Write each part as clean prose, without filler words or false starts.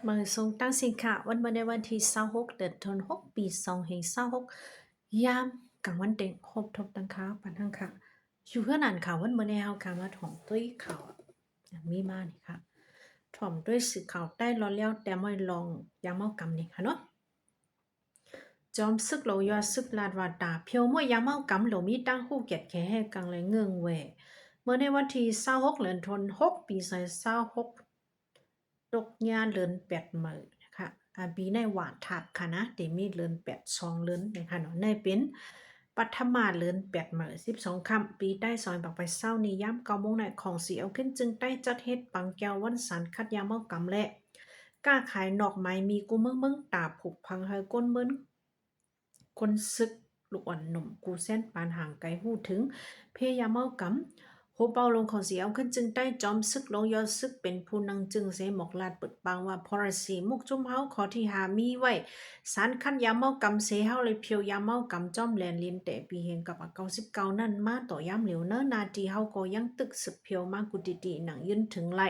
มือทรงตั้งสินค้าวันเมื่อในวันที่26เดือนธันวาคมปี2526ยามกลางวันเต็งครบทบตั้งค้าปันทั้งค่ะอยู่เพื่อนอ่านข่าววันเมื่อในเฮาค่ะมาถ่อมด้วยข่าวมีมานี่ค่ะถ่อมด้วยสื่อข่าวใต้รอแล้วแต่ไม่ลองยามเมากำนี่ค่ะเนาะจอมซึกโลยอซึกลาดวาตาเพียวมั่วยามเมากำโหลมีตั้งหู้เกียดแค่ให้กังเลยเงืองเวเมื่อในวันที่26เดือนธันวาคมปี26 ตกยาเลิน8มื้อนะคะปีในหวานถัดค่ะนะเตมีเลิน8 2เลินนะคะเนาะในเป็นปัทมาเลิน8มื้อ12ค่ำปีใต้ซอยบักไปเช้านี้ยาม9โมงในของสิเอาขึ้นจึงใต้จัดเฮ็ดปังแก้ววันสันคัดยามเมากำและกล้าขายนอกไม้มีกูเมืองตาผูกพังเฮอก้นเมิ้นคนซึกลูกอ่อนหนุ่มกูเส้นปานห่างไกลหู้ถึงเพยามเมากำ โฮเปาลงของเสียเอาขึ้นจึงได้จอมซึกลงยอดซึกเป็นผู้นังจึงเสหมอกลาดเปิดปางว่าพรสีมุกจุ้มเฮาขอที่หามีไว้สารคันยาเมากำเสเฮาเลยเพียวยาเมากำจอมแลนลินแต่ปีเฮงกับ99นั่นมาต่อยามเหลียวเนอนาทีเฮาก็ยังตึกสืบเพียวมากุติติหนังยืนถึงไหล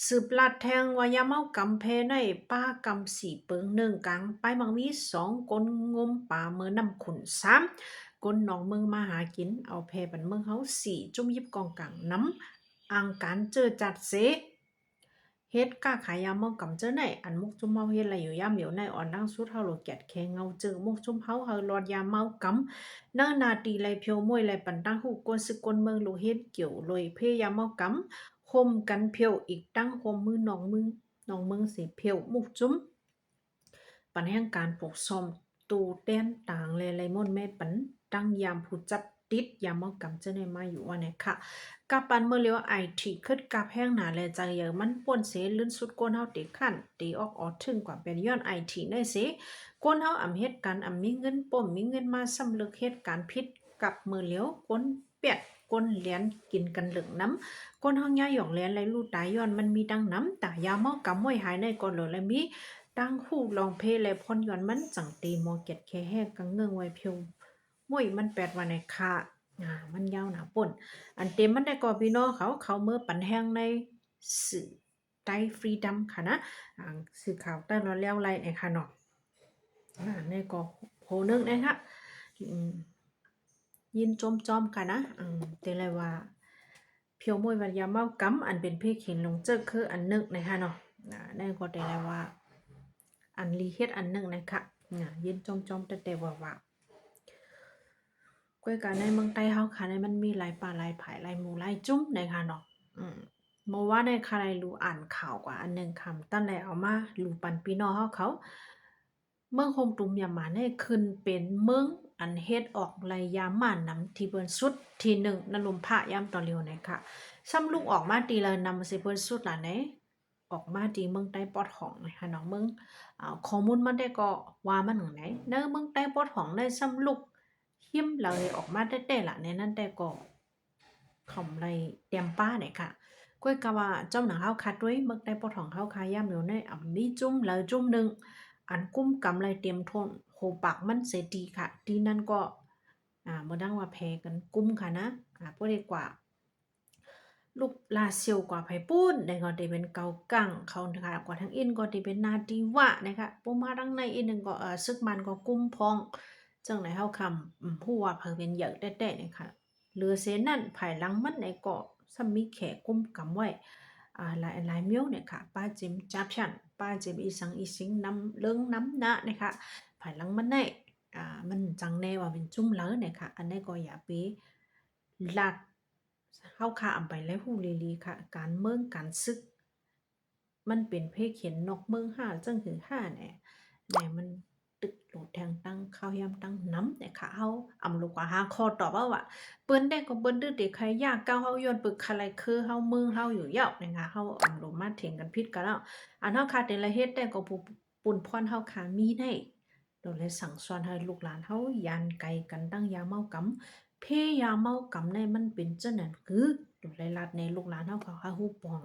สืบลาดแทงว่ายาเมากำเพในป้ากำสี่เปิงหนึ่งกลางไปมังมี2 กลงมป่าเมื่อนำขุนก้นหนองเมืองมาหากินเอาแพบันเมืองเฮาจุ่มยิบกองกลางน้ำอ่างการเจอจัดเสเฮ็ดก้าขายยามเมากำเจอไหนอันมุกจุ่มเฮาเฮ็ดอะไรอยู่ยามเหลียวในอ่อนดังสุดเฮาโลแกดแคงเงาเจอมุกจุ่มเฮาลอดยามเมากำนานาตีไหลเพียวมวยไหลปันตั้งหูกวนซึกกวนเมืองโลเฮ็ดเกี่ยวลอยเพยามเมากำห่มกันเพียวอีกตั้งห่มมือหนองเมืองสิเพียวมุกจุ่มปันแห่งการปกซ่อมตูแต้นต่างแลไลม่อนแม่ปันตั้งยามผู้จับติดยามเมากำเจะในมาอยู่ว่าไหนค่ะกับปันเมื่อเลียวไอทีขึ้นกับแห้งหนาแลใจเยอะมันป่วนเสลื่นสุดก้นเฮาติขั้นตีออกถึงกว่าเป็นย้อนไอทีได้เสก้นเฮาอำเฮ็ดการอำมีเงินป่มมีเงินมาสำลึกเฮ็ดการพิษกับมือเลียวก้นเปียดก้นเหรียญกินกันเหลืองน้ำก้นเฮาย่าหยองเหรียญไหลลู่ตายย้อนมันมีดังน้ำแต่ยาเมากำม้วยหายในก่อนเหลือและมี ตั้งหูลองเพและพรย้อนมันจังตีหมอเก็ดแค่แห้กังเงื่องไว้เพียวมุ้ยมัน8วันในค่ะมันยาวหนาป่นอันเต็มมันได้ก่อพี่น้องเขาเมื่อปันแห้งในสื่อใต้ฟรีดัมค่ะนะสื่อข่าวใต้รอแล้วไล่ในค่ะเนาะในก็โหนึงนะคะอืมยินจอมค่ะนะแต่เลยว่าเพียวมวยวันยาเมากำอันเป็นเพศเข็นลงเจอคืออันนึกนะคะเนาะในก็แต่เลยว่า อันลีเฮ็ดอันหนึ่งนะคะยืนจมแต่ว่าก้อยกันในเมืองใต้เฮาค่ะในมันมีหลายป่าหลายไผ่หลายหมู่หลายจุ้มนะคะเนาะเมื่อว่าในใครรู้อ่านข่าวกว่าอันหนึ่งคำตั้งแต่เอามารู้ปันพี่น้องเขาเมืองโฮมตุมยามาเนี่ยขึ้นเป็นเมืองอันเฮ็ดออกไรยามม่านนำที่เปิ้นสุดที่หนึ่งนลุมพระยามตอนเร็วนะคะซ้ำลูกออกมาตีละนำสิเปิ้นสุดล่ะไหนออกมาที่เมืองใต้ปอดของนะคะเนาะเมืองข้อมูลมันได้ก็ว่ามันหนึ่งไหนเนอเมืองใต้ปอดของได้ซ้ำลูกหิมเลยออกมาแต่ละในนั้นแต่ก็ของไรเตรียมป้าเนี่ยค่ะก้อยกะว่าเจ้าหนังเฮาคัดด้วยเมืองใต้ปอดของเฮาคาย่ำเหลียวในมีจุ่มเลยจุ่มหนึ่ง อันกุ้มกำไรเตรียมทนโหปากมันเสียดีค่ะที่นั่นก็บ่ดังว่าแพ้กันกุ้มค่ะนะบ่ได้กว่าลูกลาเซียวกว่าไผปุ้นได้ก็ได้เป็นเกากังเขานะคะกว่าทางอินก็ได้เป็นนาดีวะนะคะปูมาทางในอีกหนึงก็ซึกมันก็กุ้มพองจังไหนเฮาคำผู้ว่าเพิ่นเป็นเหยอะแต้ๆนี่ค่ะเหลือเสนั่นภายหลังมันในก็ซ้ำมีแขกุ้มกำไว้ หลายเมี้ยวเนี่ยค่ะป้าจิมจับฉันป้าจิมอีสังอีสิงน้ำเลิงน้ำหนะนะคะภายหลังมันได้มันจังแน่ว่าเป็นจุ่มเหลอเนี่ยค่ะอันนี้ก็อย่าไปลัดเข้าข่าอำไปแล้วฮู้ลีๆค่ะการเมืองการศึกมันเป็นเพศเข็นนอกเมืองห้าจังหือห้าแหน่มันตึกโหลดแทงตั้งข้าวยามตั้งน้ำเนี่ยค่ะเฮาอำลูกว่าหาข้อตอบว่า เปิ้นได้ก็เปิ้นดื้อเด็กใครยากก้าวเฮาย้อนปึกคะไรคือเฮามึงเฮาอยู่เหย้านะคะเฮาอำโลมาเถียงกันผิดกันแล้วอันเฮาขาดแต่ละเฮ็ดได้ก็ปุ่นพรเฮาขามีได้โดนเลยสั่งสอนให้ลูกหลานเฮาย่านไกลกันตั้งยาเมากำเพยาเมากำในมันเป็นจังนั้นคือโดนเลยลัดในลูกหลานเฮาเขาฮู้ป้อง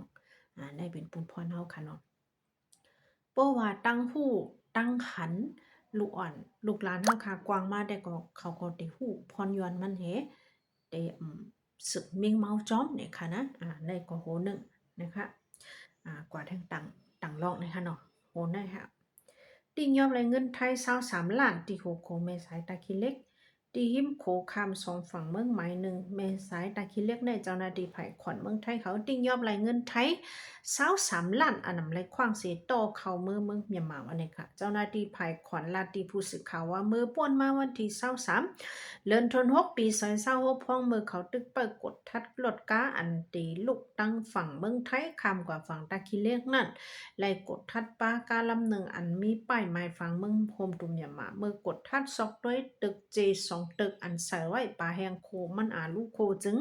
ได้เป็นปุ่นพรเฮาค่ะเนาะ เพราะว่าตั้งหู้ตั้งขันลูกอ่อนลูกหลานเฮาค่ะกวางมาแต่ก็เขาก็ได้ฮู้พรย้อนมันแหได้สึกมิงเมาจ้อมเนี่ยค่ะนะได้ก็โหนึงนะคะกว่าทั้งต่างลอกนะคะเนาะ นะคะติงยอบไรเงินไทย23ล้านตีโคโคเมสายตาคิเล็กตีหิมโคคามสองฝั่งเมืองหมายหนึ่งเมสายตาคิเล็กในเจ้าหน้าที่ไผ่ขวัญเมืองไทยเขาติงยอบไรเงินไทย23ล้านอันนำไรขว้างเสียโตเขาเมืองเมียนมาวันนี้ค่ะเจ้าหน้าที่ไผ่ขวัญลาตีผู้สื่อข่าวว่ามือป่วนมาวันที่23เดือนธันวาคมปี2026พ้องมือเขาตึกเปิดกดทัดรถก้าอันตีลูกตั้งฝั่งเมืองไทยคำกว่าฝั่งตาคิเล็กนั่นไล่กดทัดป้ากาลำหนึ่งอันมีป้ายหมายฝั่งเมืองโฮมตุมยามาเมื่อกดทัดซอกด้วยตึกเจ2ตึกอันใส่ไว้ป่าแหงโคมันลูกโคจึง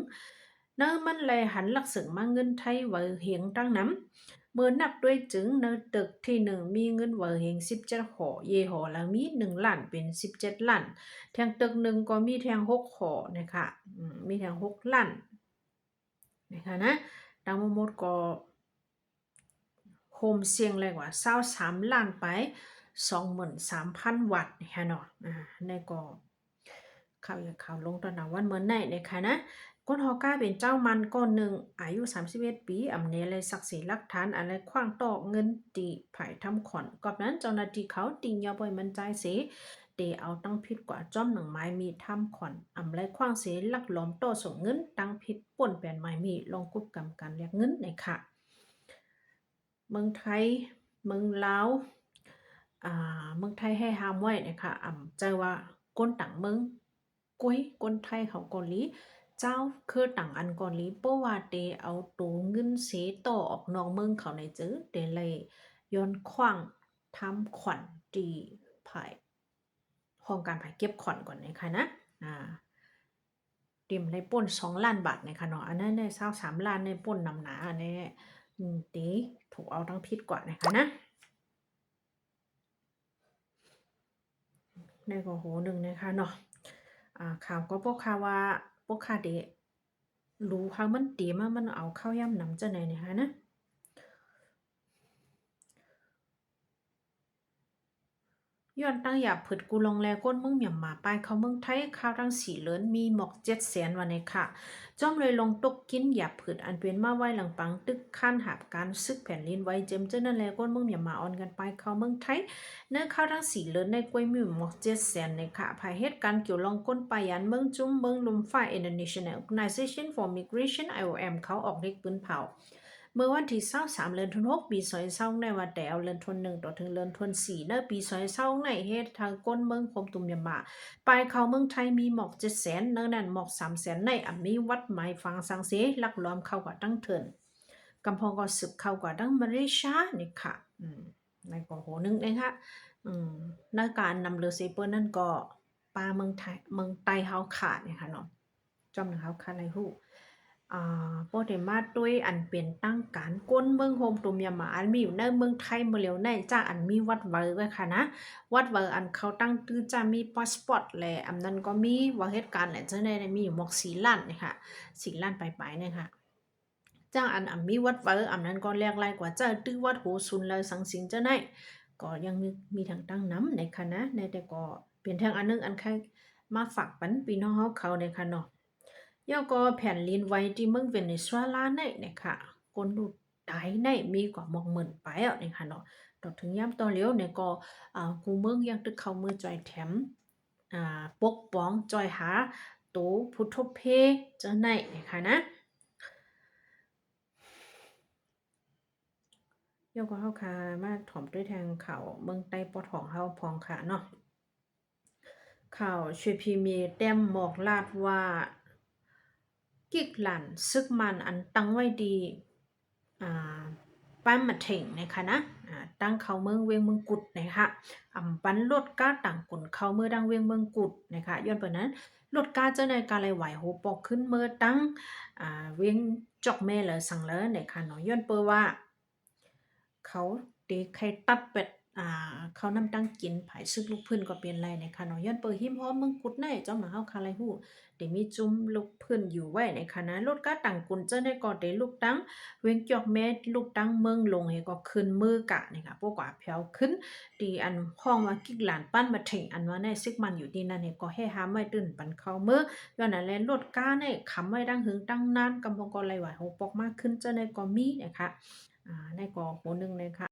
เนื้อมันเลยหันลักษณะมาเงินไทยไว้เหียงตั้งน้ำเมื่อนับด้วยจึงเนื้อตึกที่หนึ่งมีเงินไว้เหียง17หอเยหอแล้วมี1ล้านเป็น17ล้านแทงตึกหนึ่งก็มีแทง6หอนะคะมีแทง6ล้านนะคะนะดังหมดก็โฮมเสียงเลยว่า23ล้านไป23,000 วัตต์นะคะเนาะในก็ข่าวลงตอนวันเมื่อไหร่นะคะนะก้นฮอก้าเป็นเจ้ามันก้อนหนึ่งอายุ31ปีอำเนเลยศักดิ์ศรีหลักฐานอะไรขว้างตอกเงินตีไผ่ทำขอนกอบนั้นเจ้าหน้าที่เขาติงยาบ่อยมันใจเสเตเอาตั้งพิษกว่าจ้อมหนังไม้มีทำขอนอำไรขว้างเสลักหลอมโตส่งเงินตั้งพิษป่นแปลนไม้มีลงกุบกำกันเรียกเงินในค่ะเมืองไทยเมืองลาวเมืองไทยให้ห้ามไว้นะคะใจว่าก้นต่างเมืองก้อยก้นไทยเขาเกาหลีเจ้าคือต่างอันเกาหลีเพราะว่าเตเอาตัวเงินเสต่อออกนอกเมืองเขาในจื้อเตเลยย้อนขว้างทำขวัญตีภายห้องการภายเก็บขวัญก่อนนะคะนะเตรียมในป่น2ล้านบาทนะคะเนาะอันนั้นใน23ล้านในป่นนำหนาอันนี้ตีถูกเอาทั้งพิษกว่านะคะนะในก็โหหนึ่งนะคะเนาะข่าวก็พวกข่าวว่าพวกข่าเดรู้ข่าวมันตีมามันเอาเข้าย่ำนำจะไหนนะคะนะย้อนตั้งอยากผึดกูลองแลก้นเมืองเหมียมมาปลายเขาเมืองไทยข้าวตั้งสีเหลินมีหมอก700,000วันในค่ะจ้อมเลยลงตกกินอยากผึดอันเป็นมาไว้หลังปังตึกขั้นหาบการซึกแผ่นลินไว้เจมเจ้านั่นแลก้นเมืองเหมียมมาออนกันไปเขาเมืองไทยเนื้อข้าวตั้งสีเหลินในกล้วยมีหมอก700,000ในค่ะภายเหตุการณ์เกี่ยวลองก้นไปยันเมืองจุ้มเมืองลุมฝ่าย International Organization for Migration IOM เขาออกเล็กปืนเผาเมื่อวันที่23เดือนธันวาคมปี2020ในวันแต่เอาเดือนธันวาคม1ต่อถึงเดือนธันวาคม4ในปี2020ในเฮ็ดทางก้นเมืองคมตุมยามาปลายเขาเมืองไทยมีหมอก700,000เนื้อนั่นหมอก300,000ในมีวัดหมายฟังสังเสลักล้อมเข้ากว่าตั้งเถินกำพองก็สึกเข้ากว่าตั้งมาเลเซียนี่ค่ะในก็โหนึงเองค่ะในการนำเรือเซเปอร์นั่นก็ปลาเมืองไทยเมืองไต้เฮาขาดเนี่ยค่ะเนาะจอมหนึ่งเฮาขาดไรฮู้บ่ได้มาด้วยอันเป็นตั้งการก้นเมืองโฮมตุมยามาอันมีอยู่ในเมืองไทยเมื่อแล้วในจ้าอันมีวัดเวอร์ไว้ค่ะนะวัดเวอร์อันเขาตั้งตื้อจ้ามีพาสปอร์ตแหละอันนั้นก็มีว่าเหตุการณ์แหละจังได๋มีอยู่หมอก4ล้านนี่ค่ะ4ล้านปลายๆเนี่ยค่ะจ้างอันมีวัดเวอร์อันนั้นก็แลกหลายกว่าจ้าตื้อวัดโหซุนเลยสังสิงจังได๋ก็ยังมีทางตั้งนำในค่ะนะในแต่ก็เป็นทางอันนึงอันใครมาฝากปันพี่น้องเฮาเขาในค่ะเนาะ ย่อก็แผ่นลินไว้ที่เมืองเวเนซุเอลาในเนี่ยค่ะคนดูตายในมีกว่า10,000ไปอ่ะเนี่ยค่ะเนาะต่อถึงย่ำต่อเลี้ยวเนี่ยก็กูเมืองยังตึกเข้ามือจอยแถมปกป้องจอยหาตูพุทธเพเจ้าในเนี่ยค่ะนะย่อก็เฮาค่ะมาถ่อมด้วยทางข่าวเมืองใต้ปอทองเฮาพองค่ะเนาะข่าวช่วยพีเมีแต้มหมอกลาดว่ากิกหลันซึกมันอันตั้งไว้ดีอ่าป้านมาเถ่งนะคะนะตั้งเขาเมืองเวียงเมืองกุดนะคะปันลดก้าต่างกุนเขาเมื่อดังเวียงเมืองกุดนะคะย้อนเปิดนั้นลดก้าเจ้าในการไหลไหวโหปอกขึ้นเมื่อตั้งเวียงจอกแม่เลยสั่งเลยนะคะเนาะย้อนเปิดว่าเขาตีใครตัดเป็ดเขานำตั้งกินไผซึกลูกพื้นก็เป็นไรนะคะเนาะย้อนเปิดหิมพร้อมเมืองกุดในเจ้าหมาเฮาคาไรฮู้เดี๋ยวมีจุ้มลูกพื้นอยู่ไว้ในคณะลดก้าต่างกุนเจ้าในก็ได้ลูกตั้งเวียงจอกแม่ลูกตั้งเมืองลงให้ก็ขึ้นมือกะนี่ค่ะพวกว่าแผวขึ้นตีอันห้องว่ากิกหลานปั้นมาถึงอันว่าในซึกมันอยู่ที่นั่นเนี่ยก็ให้หาไม่ตื่นปันเข้าเมื่อย้อนนั้นแลลดก้าเนี่ยคำไว้ดังหึงตั้งนานกำพองก็ไหลไหวโหปอกมากขึ้นเจ้าในก็มีนะคะในก็โหนึงเลยค่ะ